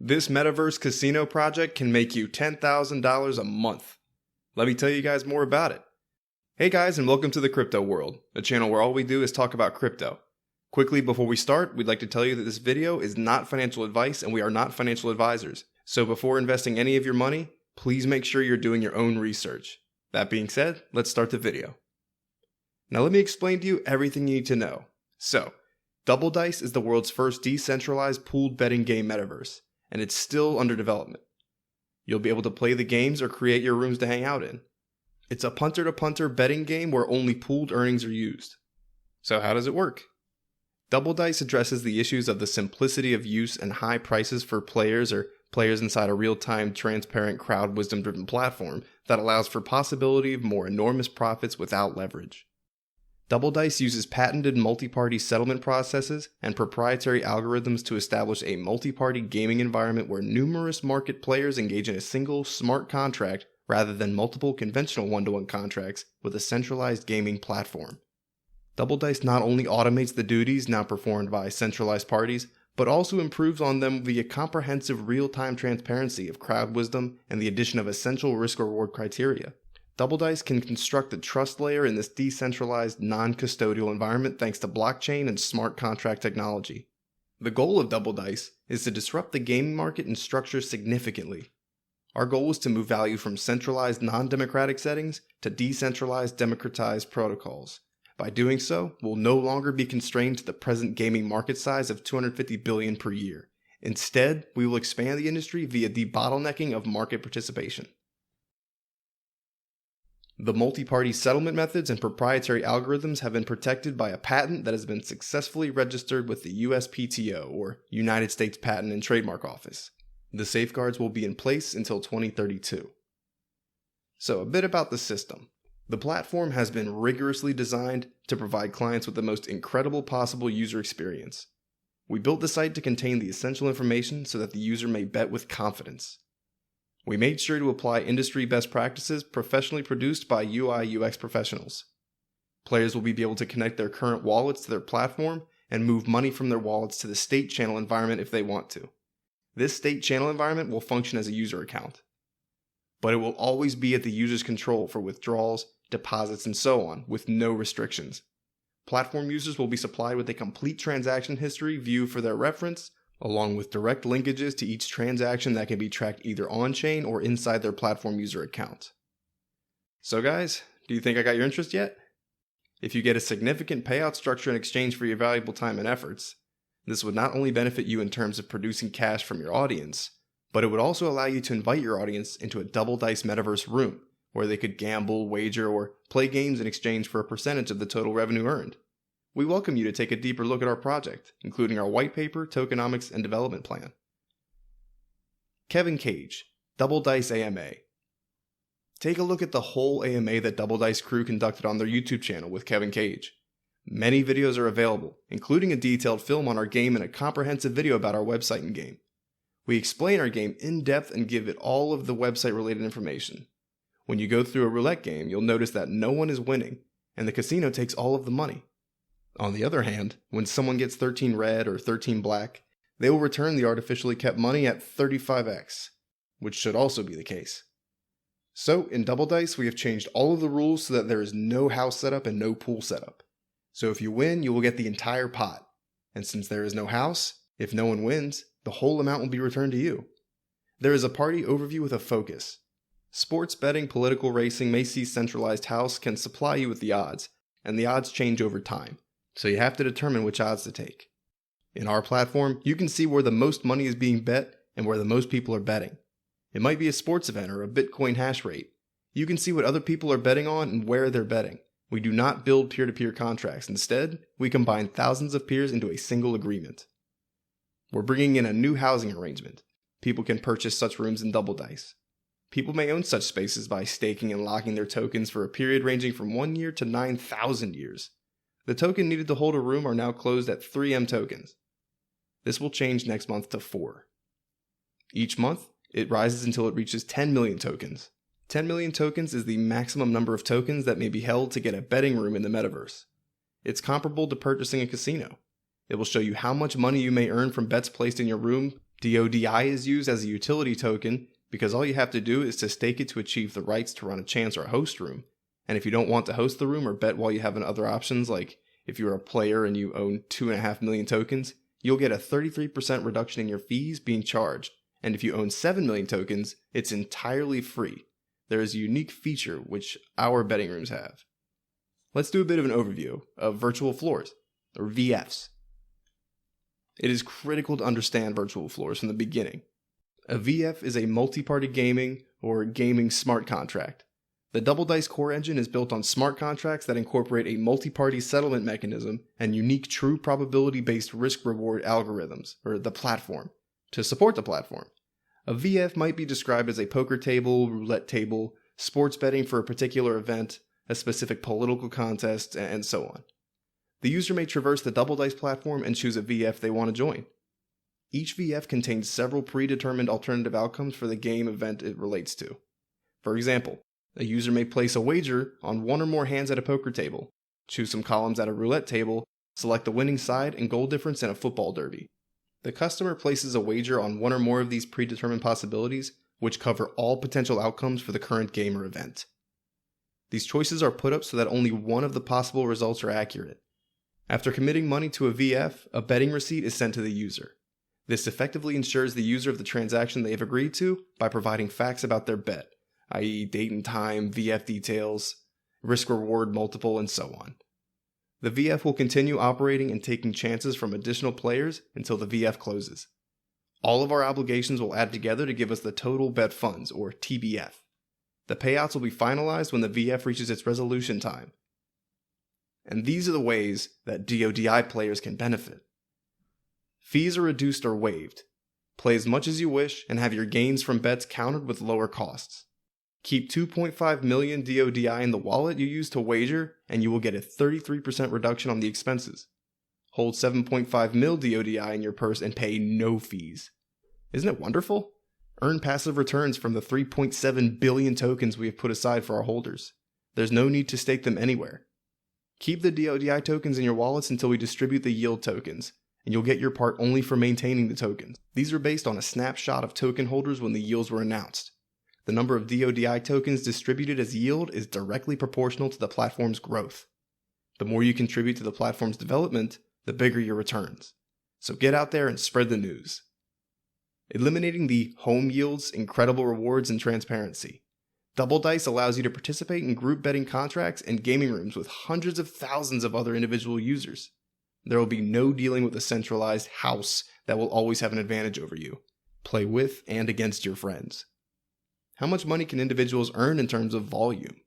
This metaverse casino project can make you $10,000 a month. Let me tell you guys more about it. Hey guys, and welcome to the Crypto World, a channel where all we do is talk about crypto. Quickly before we start, we'd like to tell you that this video is not financial advice and we are not financial advisors. So before investing any of your money, please make sure you're doing your own research. That being said, let's start the video. Now let me explain to you everything you need to know. So, Double Dice is the world's first decentralized pooled betting game metaverse, and it's still under development. You'll be able to play the games or create your rooms to hang out in. It's a punter-to-punter betting game where only pooled earnings are used. So how does it work? Double Dice addresses the issues of the simplicity of use and high prices for players or players inside a real-time, transparent, crowd wisdom-driven platform that allows for possibility of more enormous profits without leverage. Double Dice uses patented multi-party settlement processes and proprietary algorithms to establish a multi-party gaming environment where numerous market players engage in a single smart contract rather than multiple conventional one-to-one contracts with a centralized gaming platform. Double Dice not only automates the duties now performed by centralized parties, but also improves on them via comprehensive real-time transparency of crowd wisdom and the addition of essential risk-reward criteria. Double Dice can construct the trust layer in this decentralized, non-custodial environment thanks to blockchain and smart contract technology. The goal of Double Dice is to disrupt the gaming market and structure significantly. Our goal is to move value from centralized, non-democratic settings to decentralized, democratized protocols. By doing so, we'll no longer be constrained to the present gaming market size of $250 billion per year. Instead, we will expand the industry via debottlenecking of market participation. The multi-party settlement methods and proprietary algorithms have been protected by a patent that has been successfully registered with the USPTO, or United States Patent and Trademark Office. The safeguards will be in place until 2032. So, a bit about the system. The platform has been rigorously designed to provide clients with the most incredible possible user experience. We built the site to contain the essential information so that the user may bet with confidence. We made sure to apply industry best practices professionally produced by UI/UX professionals. Players will be able to connect their current wallets to their platform and move money from their wallets to the state channel environment if they want to. This state channel environment will function as a user account, but it will always be at the user's control for withdrawals, deposits, and so on, with no restrictions. Platform users will be supplied with a complete transaction history view for their reference, along with direct linkages to each transaction that can be tracked either on-chain or inside their platform user account. So guys, do you think I got your interest yet? If you get a significant payout structure in exchange for your valuable time and efforts, this would not only benefit you in terms of producing cash from your audience, but it would also allow you to invite your audience into a Double Dice metaverse room, where they could gamble, wager, or play games in exchange for a percentage of the total revenue earned. We welcome you to take a deeper look at our project, including our white paper, tokenomics, and development plan. Kevin Cage, Double Dice AMA. Take a look at the whole AMA that Double Dice crew conducted on their YouTube channel with Kevin Cage. Many videos are available, including a detailed film on our game and a comprehensive video about our website and game. We explain our game in depth and give it all of the website related information. When you go through a roulette game, you'll notice that no one is winning, and the casino takes all of the money. On the other hand, when someone gets 13 red or 13 black, they will return the artificially kept money at 35x, which should also be the case. So, in Double Dice, we have changed all of the rules so that there is no house setup and no pool setup. So if you win, you will get the entire pot. And since there is no house, if no one wins, the whole amount will be returned to you. There is a party overview with a focus. Sports betting, political racing, may see centralized house can supply you with the odds, and the odds change over time. So you have to determine which odds to take. In our platform, you can see where the most money is being bet and where the most people are betting. It might be a sports event or a Bitcoin hash rate. You can see what other people are betting on and where they're betting. We do not build peer-to-peer contracts. Instead, we combine thousands of peers into a single agreement. We're bringing in a new housing arrangement. People can purchase such rooms in Double Dice. People may own such spaces by staking and locking their tokens for a period ranging from 1 year to 9,000 years. The token needed to hold a room are now closed at 3M tokens. This will change next month to 4. Each month, it rises until it reaches 10 million tokens. 10 million tokens is the maximum number of tokens that may be held to get a betting room in the metaverse. It's comparable to purchasing a casino. It will show you how much money you may earn from bets placed in your room DODI is used as a utility token because all you have to do is to stake it to achieve the rights to run a chance or a host room. And if you don't want to host the room or bet while you have other options, like if you're a player and you own 2.5 million tokens, you'll get a 33% reduction in your fees being charged. And if you own 7 million tokens, it's entirely free. There is a unique feature which our betting rooms have. Let's do a bit of an overview of virtual floors, or VFs. It is critical to understand virtual floors from the beginning. A VF is a multi-party gaming or gaming smart contract. The Double Dice core engine is built on smart contracts that incorporate a multi-party settlement mechanism and unique true probability-based risk-reward algorithms, or the platform, to support the platform. A VF might be described as a poker table, roulette table, sports betting for a particular event, a specific political contest, and so on. The user may traverse the Double Dice platform and choose a VF they want to join. Each VF contains several predetermined alternative outcomes for the game event it relates to. For example, a user may place a wager on one or more hands at a poker table, choose some columns at a roulette table, select the winning side and goal difference in a football derby. The customer places a wager on one or more of these predetermined possibilities, which cover all potential outcomes for the current game or event. These choices are put up so that only one of the possible results are accurate. After committing money to a VF, a betting receipt is sent to the user. This effectively ensures the user of the transaction they have agreed to by providing facts about their bet, i.e. date and time, VF details, risk-reward multiple, and so on. The VF will continue operating and taking chances from additional players until the VF closes. All of our obligations will add together to give us the total bet funds, or TBF. The payouts will be finalized when the VF reaches its resolution time. And these are the ways that DODI players can benefit. Fees are reduced or waived. Play as much as you wish and have your gains from bets counted with lower costs. Keep 2.5 million DODI in the wallet you use to wager, and you will get a 33% reduction on the expenses. Hold 7.5 mil DODI in your purse and pay no fees. Isn't it wonderful? Earn passive returns from the 3.7 billion tokens we have put aside for our holders. There's no need to stake them anywhere. Keep the DODI tokens in your wallets until we distribute the yield tokens, and you'll get your part only for maintaining the tokens. These are based on a snapshot of token holders when the yields were announced. The number of DODI tokens distributed as yield is directly proportional to the platform's growth. The more you contribute to the platform's development, the bigger your returns. So get out there and spread the news. Eliminating the home yields, incredible rewards, and transparency. Double Dice allows you to participate in group betting contracts and gaming rooms with hundreds of thousands of other individual users. There will be no dealing with a centralized house that will always have an advantage over you. Play with and against your friends. How much money can individuals earn in terms of volume?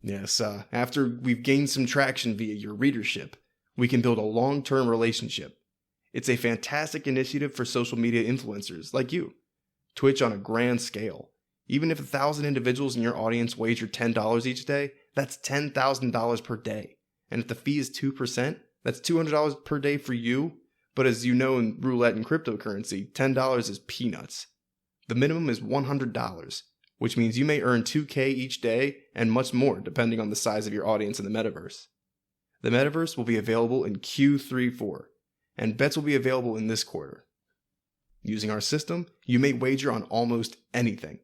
Yes, after we've gained some traction via your readership, we can build a long-term relationship. It's a fantastic initiative for social media influencers like you. Twitch on a grand scale. Even if 1,000 individuals in your audience wager $10 each day, that's $10,000 per day. And if the fee is 2%, that's $200 per day for you. But as you know in roulette and cryptocurrency, $10 is peanuts. The minimum is $100. Which means you may earn $2K each day and much more depending on the size of your audience in the metaverse. The metaverse will be available in Q3-4, and bets will be available in this quarter. Using our system, you may wager on almost anything.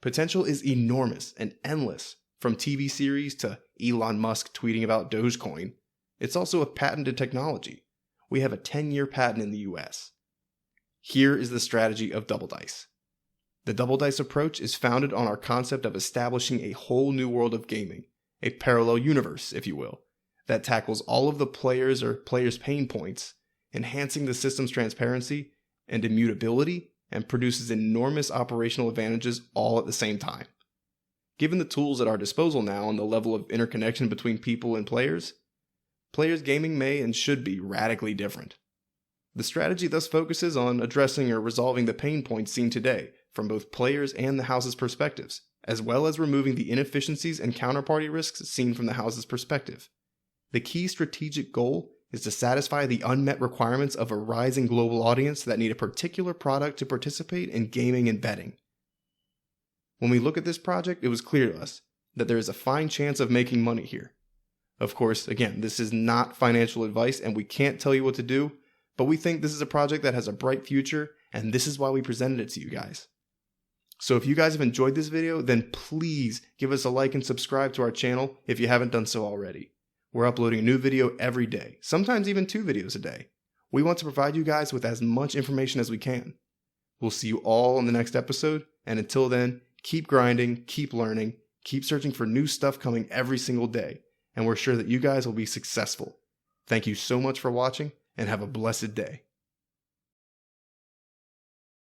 Potential is enormous and endless, from TV series to Elon Musk tweeting about Dogecoin. It's also a patented technology. We have a 10-year patent in the US. Here is the strategy of Double Dice. The Double Dice approach is founded on our concept of establishing a whole new world of gaming, a parallel universe, if you will, that tackles all of the players' pain points, enhancing the system's transparency and immutability, and produces enormous operational advantages all at the same time. Given the tools at our disposal now and the level of interconnection between people and players gaming may and should be radically different. The strategy thus focuses on addressing or resolving the pain points seen today, from both players and the house's perspectives, as well as removing the inefficiencies and counterparty risks seen from the house's perspective. The key strategic goal is to satisfy the unmet requirements of a rising global audience that need a particular product to participate in gaming and betting. When we look at this project, it was clear to us that there is a fine chance of making money here. Of course, again, this is not financial advice and we can't tell you what to do, but we think this is a project that has a bright future, and this is why we presented it to you guys. So if you guys have enjoyed this video, then please give us a like and subscribe to our channel if you haven't done so already. We're uploading a new video every day, sometimes even 2 videos a day. We want to provide you guys with as much information as we can. We'll see you all in the next episode, and until then, keep grinding, keep learning, keep searching for new stuff coming every single day, and we're sure that you guys will be successful. Thank you so much for watching, and have a blessed day.